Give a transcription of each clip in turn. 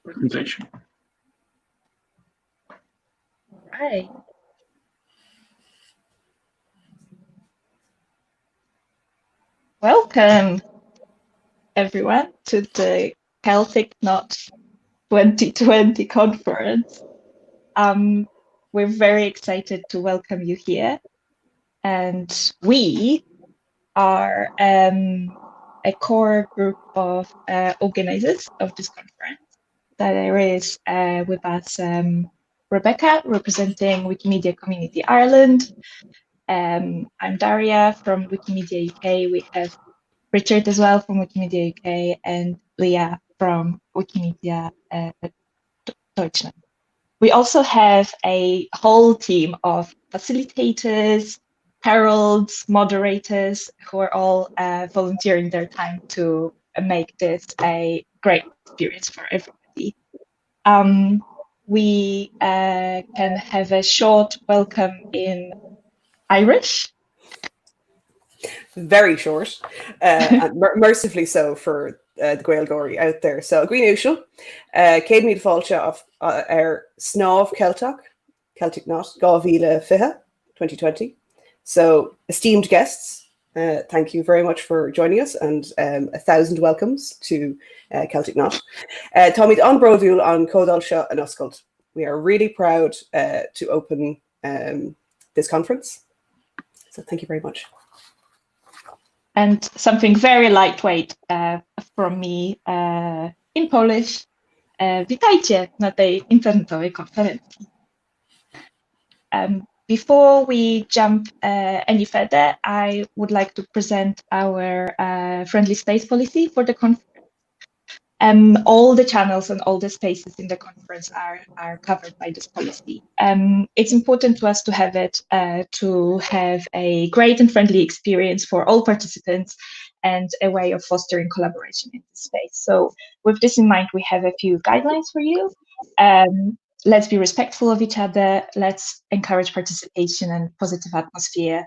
Presentation. Right. Welcome, everyone, to the Celtic Knot 2020 conference. We're very excited to welcome you here. And we are a core group of organizers of this conference. There is with us Rebecca, representing Wikimedia Community Ireland. I'm Daria from Wikimedia UK. We have Richard as well from Wikimedia UK and Leah from Wikimedia Deutschland. We also have a whole team of facilitators, heralds, moderators who are all volunteering their time to make this a great experience for everybody. We can have a short welcome in Irish. Very short, and mercifully so for the Gaelgory out there. So, Green Usual, Céad Míle Fáilte of our Snáv Celtic Knot, Gávila Fiha, 2020. So, esteemed guests, thank you very much for joining us, and 1,000 welcomes to Celtic Knot. Táimid an Bródúil an Códal Seo an Oscailt. We are really proud to open this conference. So, thank you very much. And something very lightweight from me in Polish. Witajcie na tej internetowej konferencji. Before we jump any further, I would like to present our friendly space policy for the conference. All the channels and all the spaces in the conference are covered by this policy. It's important to us to have it to have a great and friendly experience for all participants and a way of fostering collaboration in this space. So with this in mind, we have a few guidelines for you. Let's be respectful of each other. Let's encourage participation and positive atmosphere.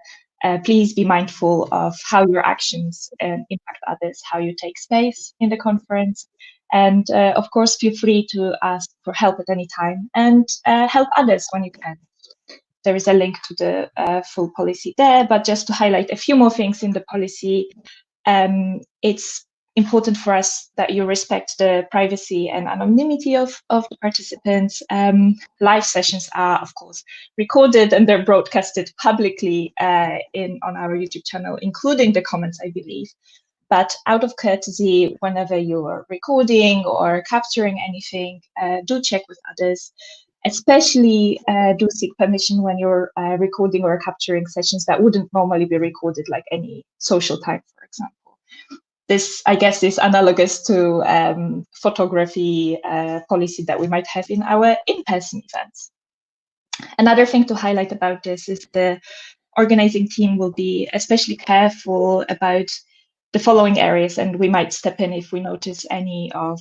Please be mindful of how your actions impact others, how you take space in the conference. And of course, feel free to ask for help at any time and help others when you can. There is a link to the full policy there, but just to highlight a few more things in the policy, it's important for us that you respect the privacy and anonymity of the participants. Live sessions are, of course, recorded and they're broadcasted publicly on our YouTube channel, including the comments, I believe. But out of courtesy, whenever you're recording or capturing anything, do check with others. Especially do seek permission when you're recording or capturing sessions that wouldn't normally be recorded, like any social time, for example. This, I guess, is analogous to photography policy that we might have in our in-person events. Another thing to highlight about this is the organizing team will be especially careful about the following areas, and we might step in if we notice any of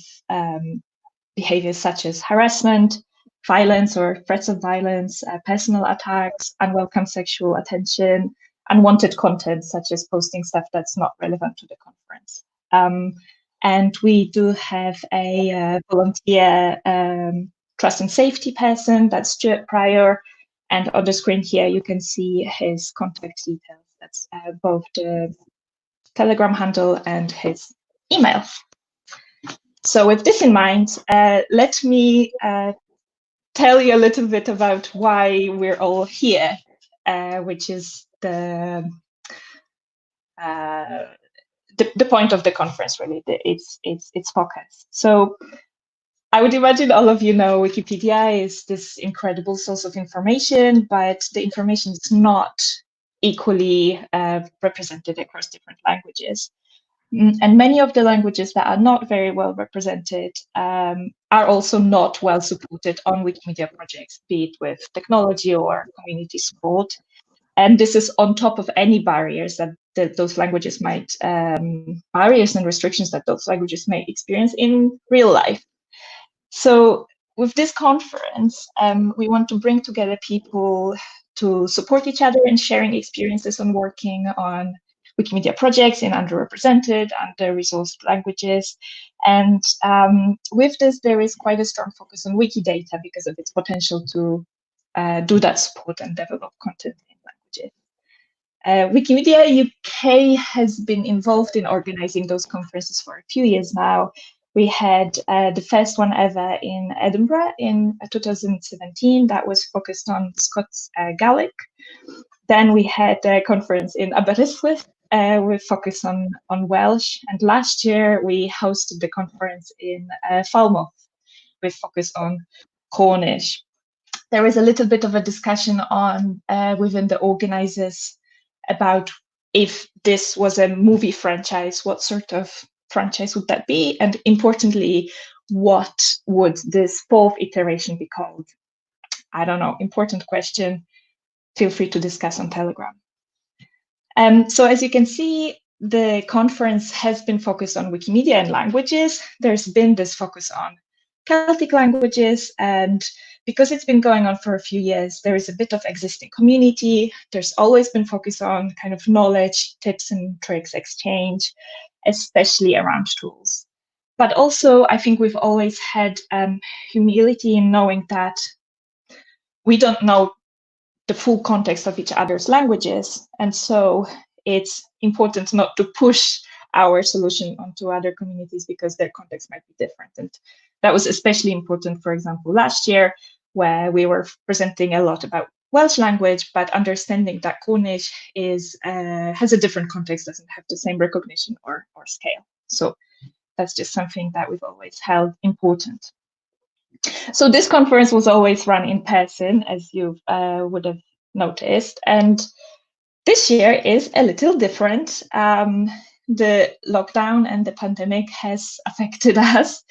behaviors such as harassment, violence or threats of violence, personal attacks, unwelcome sexual attention, unwanted content such as posting stuff that's not relevant to the conference. And we do have a volunteer trust and safety person, that's Stuart Pryor, and on the screen here you can see his contact details. That's both the Telegram handle and his email. So with this in mind, let me tell you a little bit about why we're all here, which is the point of the conference, really, its focus. So I would imagine all of you know Wikipedia is this incredible source of information, but the information is not equally represented across different languages. And many of the languages that are not very well represented are also not well supported on Wikimedia projects, be it with technology or community support. And this is on top of any barriers that those languages might, barriers and restrictions that those languages may experience in real life. So with this conference, we want to bring together people to support each other in sharing experiences on working on Wikimedia projects in underrepresented, under-resourced languages. And with this, there is quite a strong focus on Wikidata because of its potential to do that support and develop content in languages. Wikimedia UK has been involved in organizing those conferences for a few years now. We had the first one ever in Edinburgh in 2017 that was focused on Scots Gaelic. Then we had a conference in Aberystwyth with focus on Welsh. And last year we hosted the conference in Falmouth with focus on Cornish. There was a little bit of a discussion on within the organizers about if this was a movie franchise, what sort of franchise would that be? And importantly, what would this fourth iteration be called? I don't know, important question. Feel free to discuss on Telegram. So as you can see, the conference has been focused on Wikimedia and languages. There's been this focus on Celtic languages, and because it's been going on for a few years, there is a bit of existing community. There's always been focus on kind of knowledge, tips and tricks exchange, especially around tools. But also, I think we've always had humility in knowing that we don't know the full context of each other's languages. And so it's important not to push our solution onto other communities because their context might be different. And that was especially important, for example, last year, where we were presenting a lot about Welsh language, but understanding that Cornish has a different context, doesn't have the same recognition or scale. So that's just something that we've always held important. So this conference was always run in person, as you would have noticed. And this year is a little different. The lockdown and the pandemic has affected us.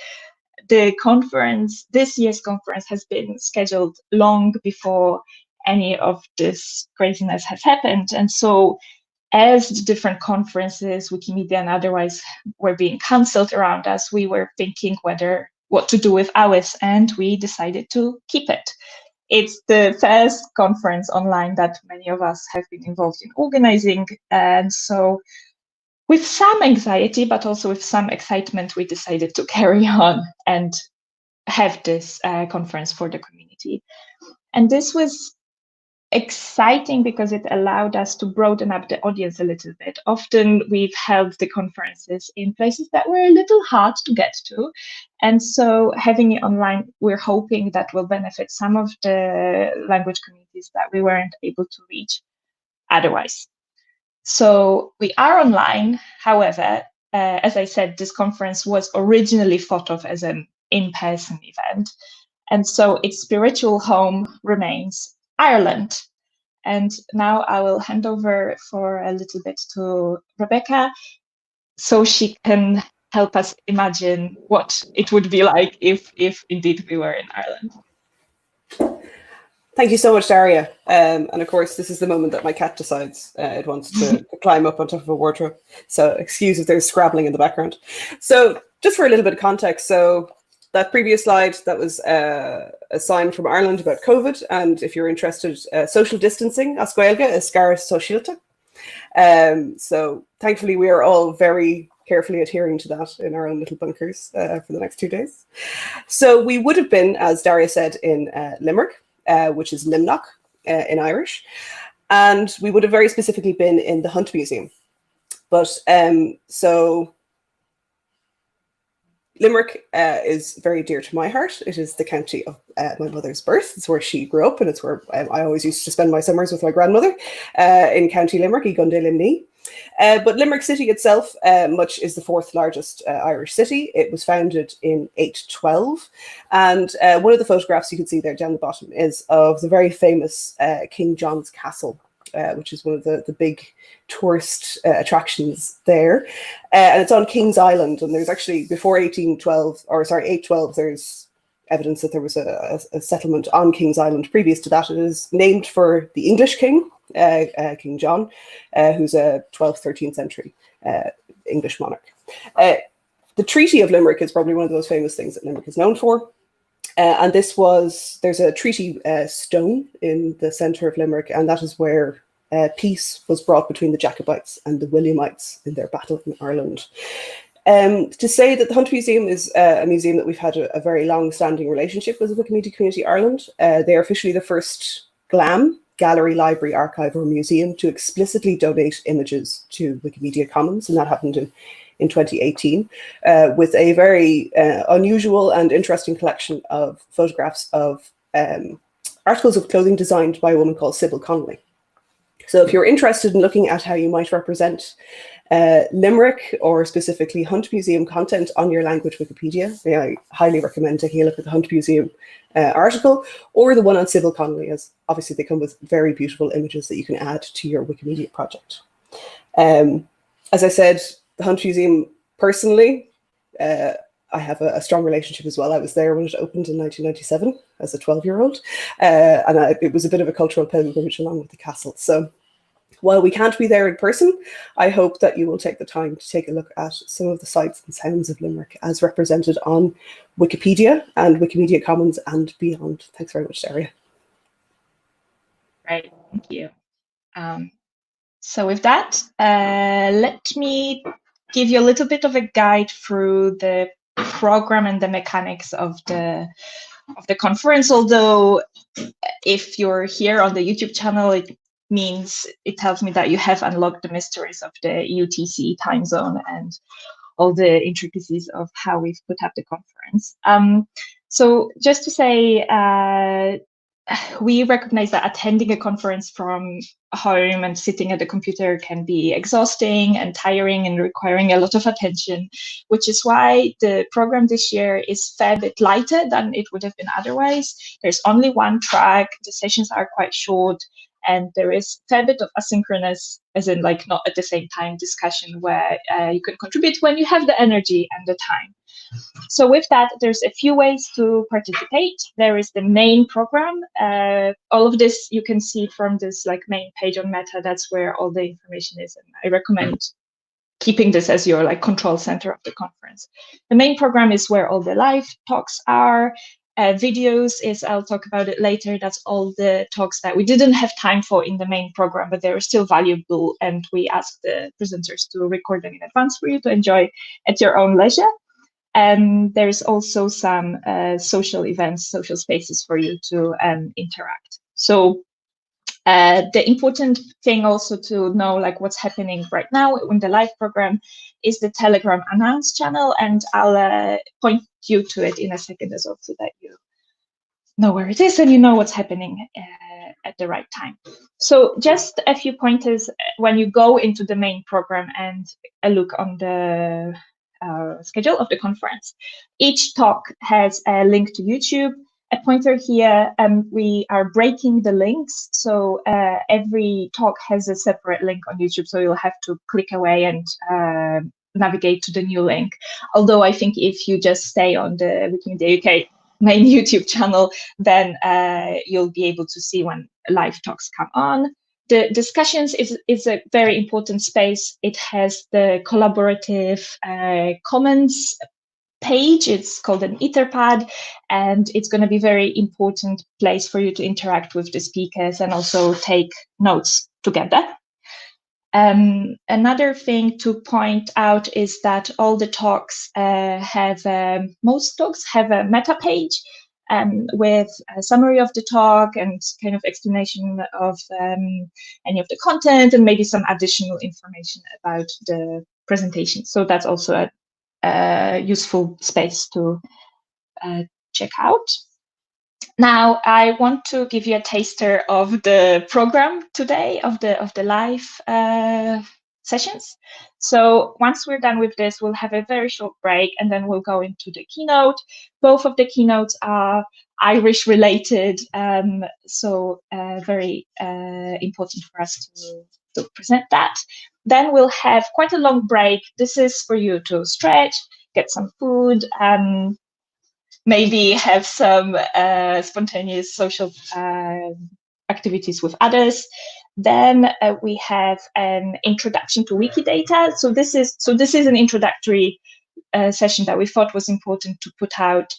This year's conference has been scheduled long before any of this craziness has happened. And so as the different conferences, Wikimedia and otherwise, were being cancelled around us, we were thinking what to do with ours, and we decided to keep it. It's the first conference online that many of us have been involved in organizing. And so with some anxiety, but also with some excitement, we decided to carry on and have this conference for the community. And this was exciting because it allowed us to broaden up the audience a little bit. Often we've held the conferences in places that were a little hard to get to. And so having it online, we're hoping that will benefit some of the language communities that we weren't able to reach otherwise. So we are online. However, as I said, this conference was originally thought of as an in-person event. And so its spiritual home remains Ireland. And now I will hand over for a little bit to Rebecca so she can help us imagine what it would be like if indeed we were in Ireland. Thank you so much, Daria. And of course, this is the moment that my cat decides it wants to climb up on top of a wardrobe. So excuse if there's scrabbling in the background. So just for a little bit of context, so that previous slide, that was a sign from Ireland about COVID. And if you're interested, social distancing, as Gaeilge, is scarce socialta. So thankfully, we are all very carefully adhering to that in our own little bunkers for the next 2 days. So we would have been, as Daria said, in Limerick, which is Limnock in Irish. And we would have very specifically been in the Hunt Museum. But so Limerick is very dear to my heart. It is the county of my mother's birth. It's where she grew up, and it's where I always used to spend my summers with my grandmother in County Limerick, I Gunday Limney. But Limerick City itself, much is the fourth largest Irish city. It was founded in 812. And one of the photographs you can see there down the bottom is of the very famous King John's Castle, which is one of the big tourist attractions there. And it's on King's Island. And there's actually, before 812, there's evidence that there was a settlement on King's Island previous to that. It is named for the English king, King John, who's a 12th, 13th century English monarch. The Treaty of Limerick is probably one of the most famous things that Limerick is known for. And there's a treaty stone in the center of Limerick, and that is where peace was brought between the Jacobites and the Williamites in their battle in Ireland. To say that the Hunt Museum is a museum that we've had a very long-standing relationship with the Wikimedia Community Ireland. They are officially the first GLAM, Gallery, Library, Archive or Museum, to explicitly donate images to Wikimedia Commons, and that happened in 2018, with a very unusual and interesting collection of photographs of articles of clothing designed by a woman called Sybil Connolly. So if you're interested in looking at how you might represent Limerick or specifically Hunt Museum content on your language Wikipedia, I highly recommend taking a look at the Hunt Museum article or the one on Sybil Connolly, as obviously they come with very beautiful images that you can add to your Wikimedia project. As I said, the Hunt Museum personally, I have a strong relationship as well. I was there when it opened in 1997 as a 12-year-old, and it was a bit of a cultural pilgrimage along with the castle. So while we can't be there in person, I hope that you will take the time to take a look at some of the sights and sounds of Limerick as represented on Wikipedia and Wikimedia Commons and beyond. Thanks very much, Daria. Right, thank you. So with that, let me give you a little bit of a guide through the program and the mechanics of the conference. Although if you're here on the YouTube channel, it tells me that you have unlocked the mysteries of the UTC time zone and all the intricacies of how we've put up the conference. So just to say, we recognize that attending a conference from home and sitting at the computer can be exhausting and tiring and requiring a lot of attention, which is why the program this year is a fair bit lighter than it would have been otherwise. There's only one track, the sessions are quite short, and there is a fair bit of asynchronous, as in like not at the same time discussion where you can contribute when you have the energy and the time. So with that, there's a few ways to participate. There is the main program. All of this you can see from this like main page on Meta. That's where all the information is. And I recommend keeping this as your like control center of the conference. The main program is where all the live talks are. Videos is, I'll talk about it later. That's all the talks that we didn't have time for in the main program, but they were still valuable. And we asked the presenters to record them in advance for you to enjoy at your own leisure. And there's also some social events, social spaces for you to interact. So the important thing also to know, like what's happening right now in the live program, is the Telegram announce channel, and I'll point you to it in a second as well, so that you know where it is and you know what's happening at the right time. So just a few pointers when you go into the main program and a look on the schedule of the conference. Each talk has a link to YouTube. A pointer here, we are breaking the links. So every talk has a separate link on YouTube. So you'll have to click away and navigate to the new link. Although I think if you just stay on the Wikimedia UK main YouTube channel, then you'll be able to see when live talks come on. The discussions is a very important space. It has the collaborative comments page. It's called an Etherpad, and it's going to be a very important place for you to interact with the speakers and also take notes together. Another thing to point out is that all the talks most talks have a meta page with a summary of the talk and kind of explanation of any of the content and maybe some additional information about the presentation. So that's also a useful space to check out. Now, I want to give you a taster of the program today, of the live sessions. So once we're done with this, we'll have a very short break, and then we'll go into the keynote. Both of the keynotes are Irish related, so very important for us to present that. Then we'll have quite a long break. This is for you to stretch, get some food, maybe have some spontaneous social activities with others. Then we have an introduction to Wikidata. So this is an introductory session that we thought was important to put out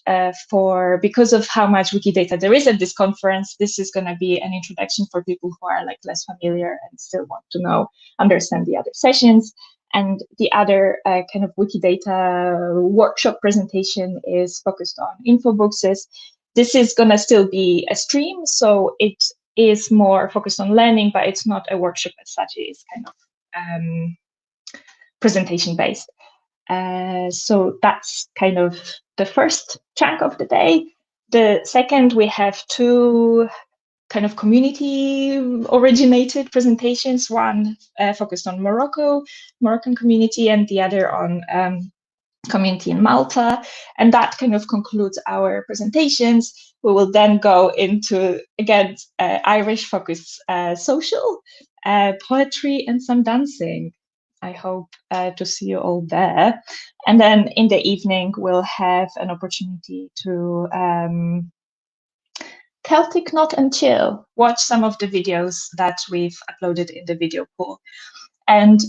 because of how much Wikidata there is at this conference. This is going to be an introduction for people who are like less familiar and still want to understand the other sessions. And the other kind of Wikidata workshop presentation is focused on infoboxes. This is going to still be a stream, so it is more focused on learning, but it's not a workshop as such. It is kind of presentation based. So that's kind of the first chunk of the day. The second, we have two kind of community originated presentations, one focused on Moroccan community, and the other on community in Malta. And that kind of concludes our presentations. We will then go into, again, Irish focused social, poetry, and some dancing. I hope to see you all there. And then in the evening, we'll have an opportunity to Celtic Not and Chill, watch some of the videos that we've uploaded in the video pool. And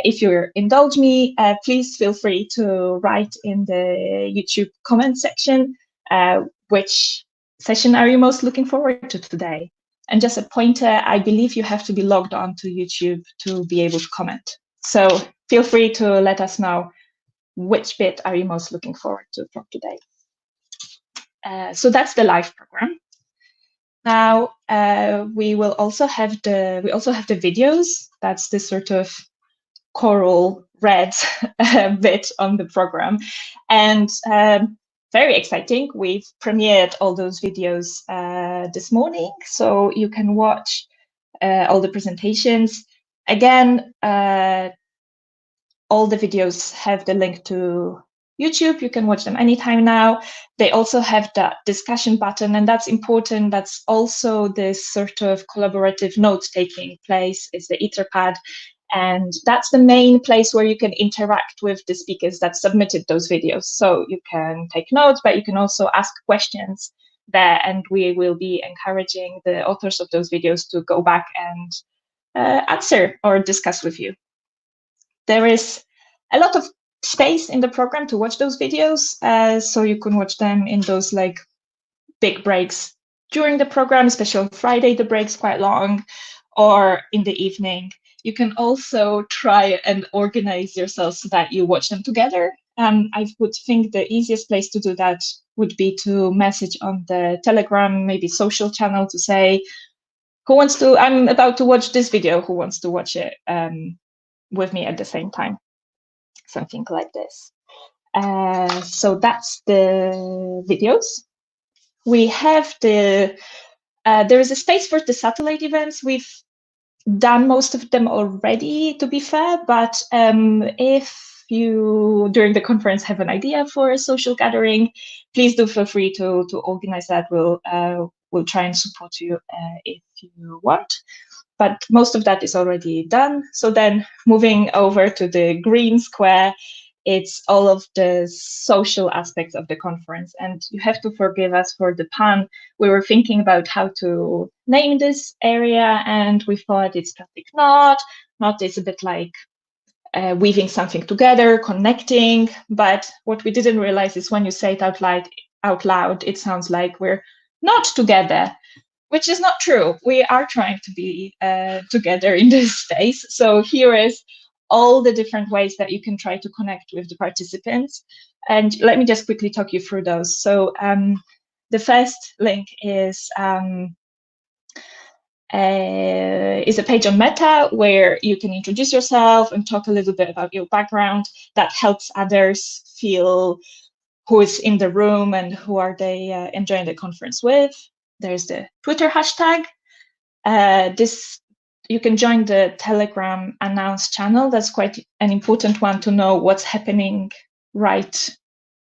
if you indulge me, please feel free to write in the YouTube comment section which session are you most looking forward to today. And just a pointer, I believe you have to be logged on to YouTube to be able to comment. So feel free to let us know which bit are you most looking forward to from today. So that's the live program. Now we also have the videos. That's the sort of coral red bit on the program, and very exciting. We've premiered all those videos this morning, so you can watch all the presentations. Again, all the videos have the link to YouTube. You can watch them anytime now. They also have that discussion button, and that's important. That's also this sort of collaborative note-taking place. It's the Etherpad, and that's the main place where you can interact with the speakers that submitted those videos. So you can take notes, but you can also ask questions there, and we will be encouraging the authors of those videos to go back and answer or discuss with you. There is a lot of space in the program to watch those videos, so you can watch them in those like big breaks during the program, especially on Friday, the break's quite long, or in the evening. You can also try and organize yourself so that you watch them together. I would think the easiest place to do that would be to message on the Telegram, maybe social channel, to say, I'm about to watch this video, who wants to watch it with me at the same time? Something like this. So that's the videos. We have there is a space for the satellite events. We've done most of them already, to be fair, but if you, during the conference, have an idea for a social gathering, please do feel free to organize that. We'll try and support you if you want. But most of that is already done. So then moving over to the green square, it's all of the social aspects of the conference. And you have to forgive us for the pun. We were thinking about how to name this area, and we thought it's Celtic Knot. Knot is a bit like weaving something together, connecting. But what we didn't realize is when you say it out loud, it sounds like we're not together, which is not true. We are trying to be together in this space. So here is all the different ways that you can try to connect with the participants. And let me just quickly talk you through those. So the first link is a page on Meta where you can introduce yourself and talk a little bit about your background. That helps others feel who is in the room and who are they enjoying the conference with. There's the Twitter hashtag. You can join the Telegram announce channel. That's quite an important one to know what's happening right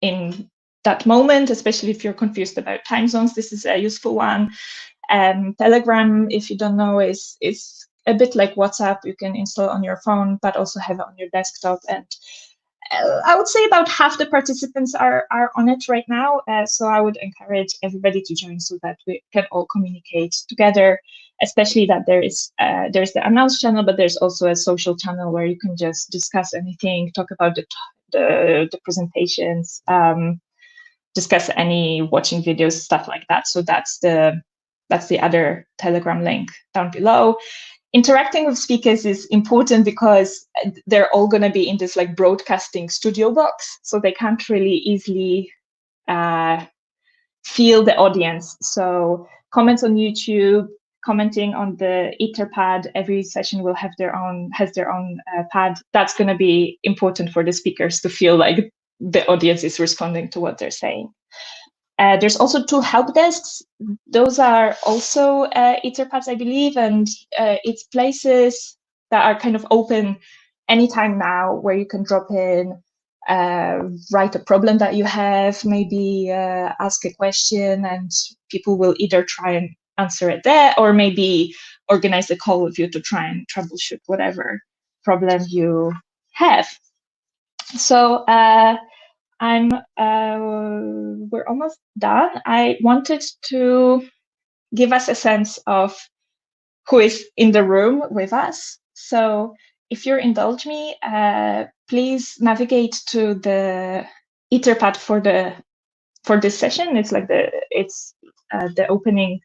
in that moment, especially if you're confused about time zones. This is a useful one. Telegram, if you don't know, is a bit like WhatsApp. You can install on your phone, but also have it on your desktop. And I would say about half the participants are on it right now. So I would encourage everybody to join so that we can all communicate together, especially that there's the announce channel, but there's also a social channel where you can just discuss anything, talk about the the presentations, discuss any watching videos, stuff like that. So that's the other Telegram link down below. Interacting with speakers is important because they're all going to be in this like broadcasting studio box, so they can't really easily feel the audience. So comments on YouTube, commenting on the Etherpad, every session will have their own pad. That's going to be important for the speakers to feel like the audience is responding to what they're saying. There's also 2 help desks. Those are also Etherpads, I believe, and it's places that are kind of open anytime now, where you can drop in, write a problem that you have, maybe ask a question, and people will either try and answer it there, or maybe organize a call with you to try and troubleshoot whatever problem you have. So we're almost done. I wanted to give us a sense of who is in the room with us. So if you indulge me, please navigate to the Etherpad for this session. It's like the opening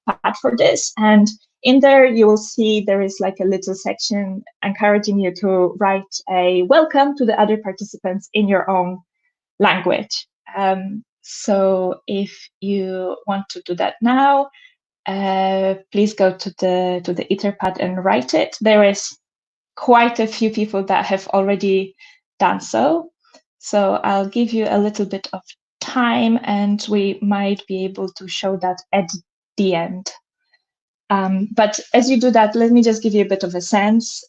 pad for this, and in there you will see there is like a little section encouraging you to write a welcome to the other participants in your own language. So if you want to do that now, please go to the Etherpad and write it. There is quite a few people that have already done so. So I'll give you a little bit of time, and we might be able to show that at the end. But as you do that, let me just give you a bit of a sense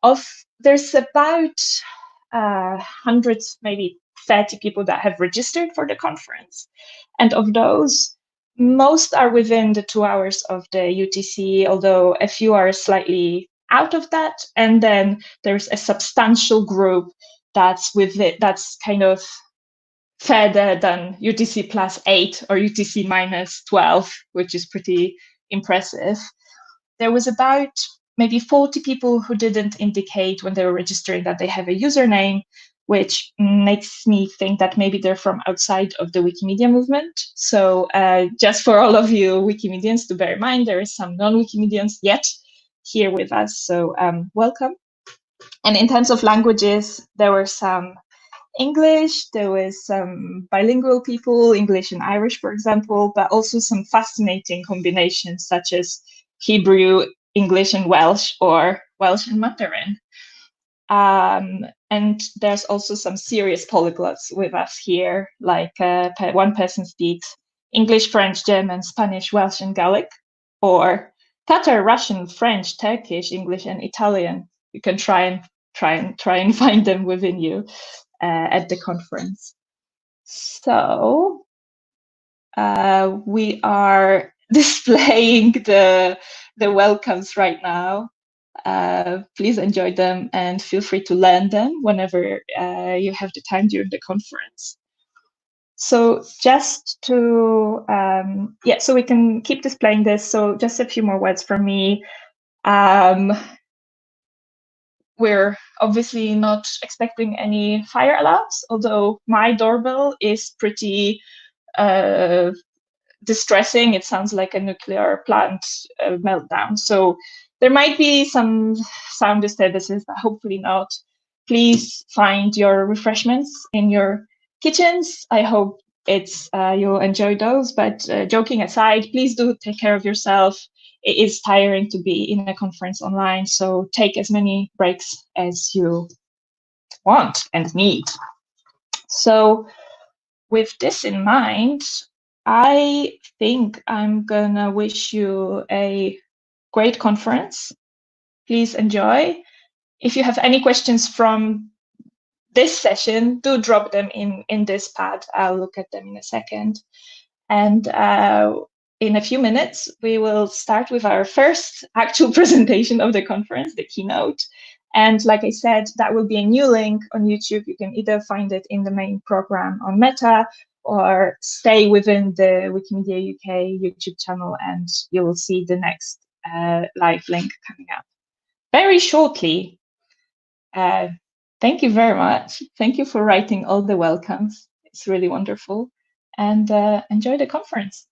of there's about hundreds, maybe 30 people that have registered for the conference. And of those, most are within the 2 hours of the UTC, although a few are slightly out of that. And then there's a substantial group that's with it, that's kind of further than UTC +8 or UTC -12, which is pretty impressive. There was about maybe 40 people who didn't indicate when they were registering that they have a username, which makes me think that maybe they're from outside of the Wikimedia movement. So just for all of you Wikimedians to bear in mind, there is some non-Wikimedians yet here with us, so welcome. And in terms of languages, there were some English, there was some bilingual people, English and Irish, for example, but also some fascinating combinations such as Hebrew, English and Welsh, or Welsh and Mandarin. And there's also some serious polyglots with us here, like one person speaks English, French, German, Spanish, Welsh and Gaelic, or Tatar, Russian, French, Turkish, English and Italian. You can try and find them within you at the conference. So we are displaying the welcomes right now. Please enjoy them and feel free to learn them whenever you have the time during the conference. So just to, so we can keep displaying this. So just a few more words from me. We're obviously not expecting any fire alarms, although my doorbell is pretty distressing. It sounds like a nuclear plant meltdown. So there might be some sound disturbances, but hopefully not. Please find your refreshments in your kitchens. I hope you'll enjoy those, but joking aside, please do take care of yourself. It is tiring to be in a conference online, so take as many breaks as you want and need. So with this in mind, I think I'm gonna wish you a great conference. Please enjoy. If you have any questions from this session, do drop them in this pad. I'll look at them in a second. And in a few minutes, we will start with our first actual presentation of the conference, the keynote. And like I said, that will be a new link on YouTube. You can either find it in the main program on Meta or stay within the Wikimedia UK YouTube channel and you will see the next live link coming up very shortly. Thank you very much. Thank you for writing all the welcomes. It's really wonderful. And enjoy the conference.